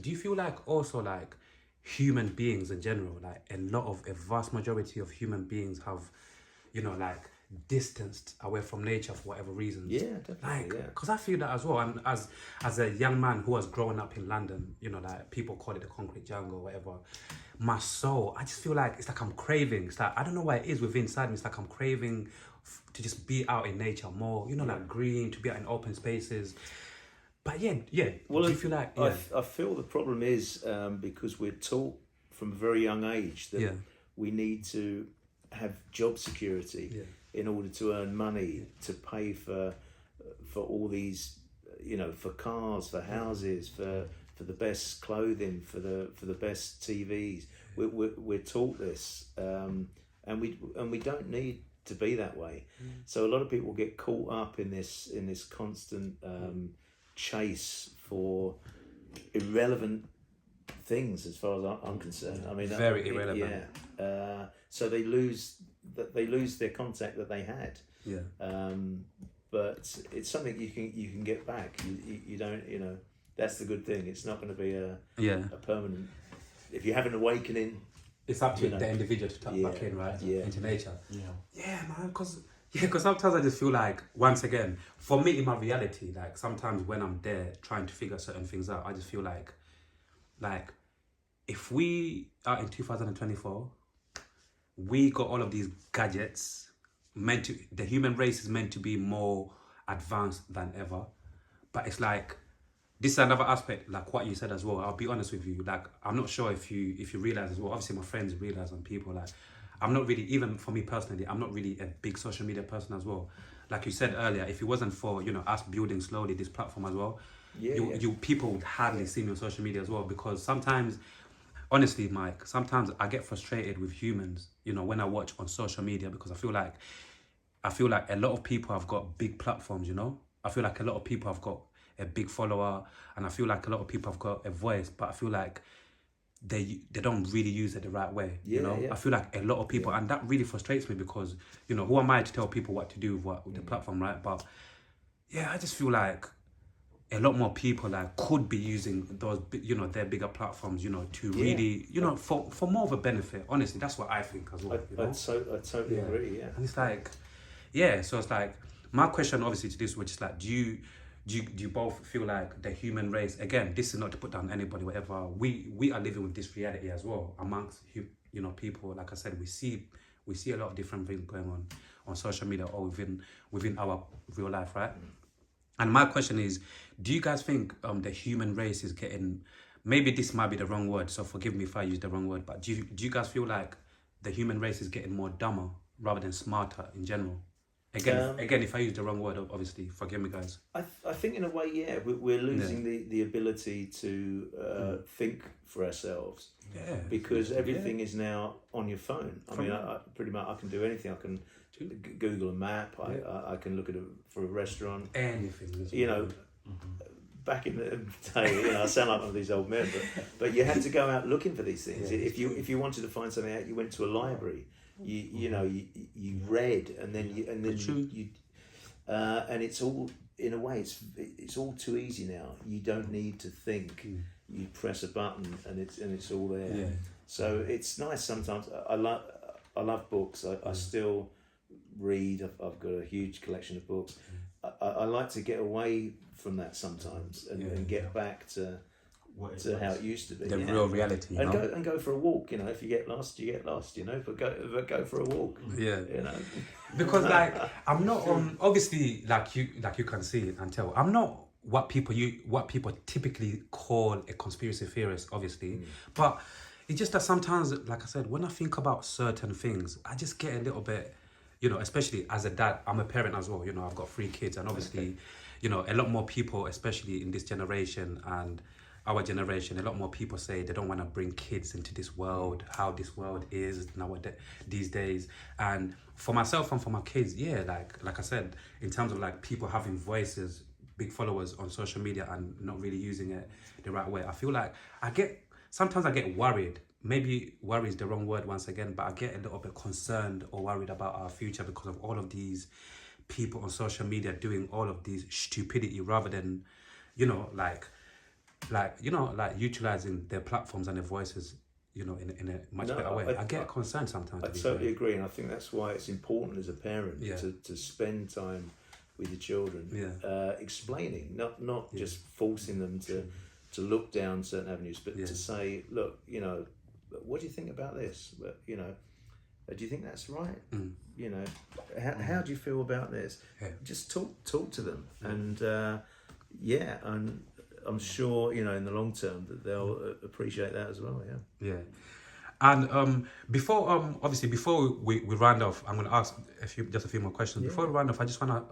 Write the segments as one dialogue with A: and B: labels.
A: Do you feel like also like human beings in general, like a vast majority of human beings have, like distanced away from nature for whatever reasons?
B: Yeah, definitely.
A: Like,
B: Yeah.
A: because I feel that as well. And as a young man who has grown up in London, like people call it the concrete jungle or whatever, my soul, I just feel like it's like I'm craving. It's like, I don't know what it is within inside me. It's like I'm craving to just be out in nature more, like green, to be out in open spaces. But yeah, yeah.
B: Well,
A: Do you feel like,
B: I feel the problem is because we're taught from a very young age that
A: yeah,
B: we need to have job security
A: yeah,
B: in order to earn money to pay for all these, for cars, for houses, for the best clothing, for the best TVs. We're taught this, and we don't need to be that way. So a lot of people get caught up in this constant chase for irrelevant things, as far as I'm concerned. I mean,
A: very irrelevant.
B: Yeah. So they lose their contact that they had.
A: Yeah.
B: But it's something you can get back. You don't, that's the good thing. It's not going to be a permanent. If you have an awakening,
A: it's up to the individual to tap back in, right?
B: Yeah.
A: Into nature.
B: Yeah.
A: Yeah, man. Because sometimes I just feel like, once again, for me in my reality, like sometimes when I'm there trying to figure certain things out, I just feel like if we are in 2024, we got all of these gadgets the human race is meant to be more advanced than ever. But it's like, this is another aspect, like what you said as well. I'll be honest with you. Like, I'm not sure if you realize as well. Obviously, my friends realize, and people, like, I'm not really, even for me personally, I'm not really a big social media person as well. Like you said earlier, if it wasn't for us building slowly this platform as well, you people would hardly see me on social media as well. Because sometimes, honestly, Mike, sometimes I get frustrated with humans, when I watch on social media, because I feel like a lot of people have got big platforms, I feel like a lot of people have got a big follower, and I feel like a lot of people have got a voice, but I feel like they don't really use it the right way. I feel like a lot of people, and that really frustrates me, because who am I to tell people what to do with the platform, right? But yeah, I just feel like a lot more people like could be using those, their bigger platforms, to really, for more of a benefit. Honestly, that's what I think as well.
B: I totally agree. Yeah.
A: And it's like, yeah, so it's like, my question obviously to this, which is like, do you both feel like the human race, again, this is not to put down anybody, whatever, we are living with this reality as well amongst people. Like I said, we see a lot of different things going on social media, or within our real life, right? And my question is, do you guys think the human race is getting, maybe this might be the wrong word, so forgive me if I use the wrong word, but do you guys feel like the human race is getting more dumber rather than smarter in general? Again, if I use the wrong word, obviously, forgive me, guys.
B: I think in a way, yeah, we're losing the ability to think for ourselves.
A: Yeah.
B: Because everything is now on your phone. I mean, I pretty much I can do anything. I can Google a map. I can look for a restaurant.
A: Anything.
B: Back in the day, I sound like one of these old men, but you had to go out looking for these things. If you wanted to find something out, you went to a library. You read, and then you and it's all, in a way, it's all too easy now. You don't need to think. You press a button and it's all there.
A: Yeah.
B: So it's nice sometimes. I love books. I still read. I've got a huge collection of books. I like to get away from that sometimes and get back to how it used to be.
A: The real reality.
B: And go for a walk. If you get lost, you get lost. But go for a walk.
A: Yeah. Because like, I'm not obviously, like you can see and tell, I'm not what people typically call a conspiracy theorist, obviously. But it's just that sometimes, like I said, when I think about certain things, I just get a little bit, especially as a dad, I'm a parent as well, I've got 3 kids, and obviously, a lot more people, especially in this generation and our generation, a lot more people say they don't want to bring kids into this world, how this world is nowadays, these days. And for myself and for my kids, yeah, like I said, in terms of like people having voices, big followers on social media and not really using it the right way, I feel like sometimes I get worried. Maybe worry is the wrong word once again, but I get a little bit concerned or worried about our future because of all of these people on social media doing all of these stupidity rather than, like, like, you know, like utilizing their platforms and their voices, you know, in a much
B: No,
A: better way. I get concerned sometimes.
B: I totally agree, and I think that's why it's important as a parent
A: Yeah.
B: to spend time with your children,
A: Yeah.
B: explaining, not just forcing them to look down certain avenues, but to say, look, you know, what do you think about this? You know, do you think that's right? You know, how do you feel about this?
A: Yeah.
B: Just talk to them, and and I'm sure, you know, in the long term that they'll appreciate that as well. Yeah.
A: Yeah. And before obviously before we round off, I'm gonna ask just a few more questions. Before we round off, I just wanna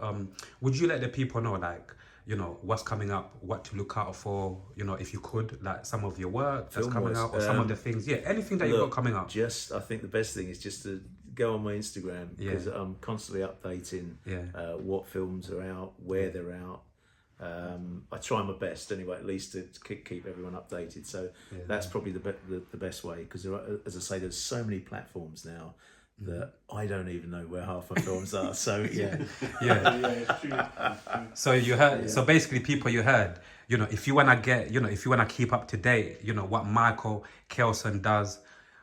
A: would you let the people know, like, you know, what's coming up, what to look out for, you know, if you could, like some of your work that's coming out, or some of the things, anything that you've got coming up.
B: Just, I think the best thing is just to go on my Instagram, because I'm constantly updating what films are out, where they're out. I try my best anyway, at least to keep everyone updated. So that's probably the best way, because as I say, there's so many platforms now that I don't even know where half my films are. So
C: It's true.
A: So you heard. So basically, people, you heard. You know, if you wanna keep up to date, you know what Michael Kelson does,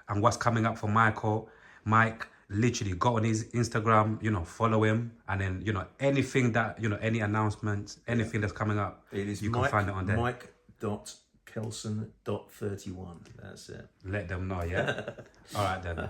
A: and what's coming up for Mike. Literally go on his Instagram, you know, follow him, and then, you know, anything that, you know, any announcements, anything that's coming up,
B: it is
A: you can find it on there.
B: Mike.Kelson.31. That's it.
A: Let them know, yeah. All right then.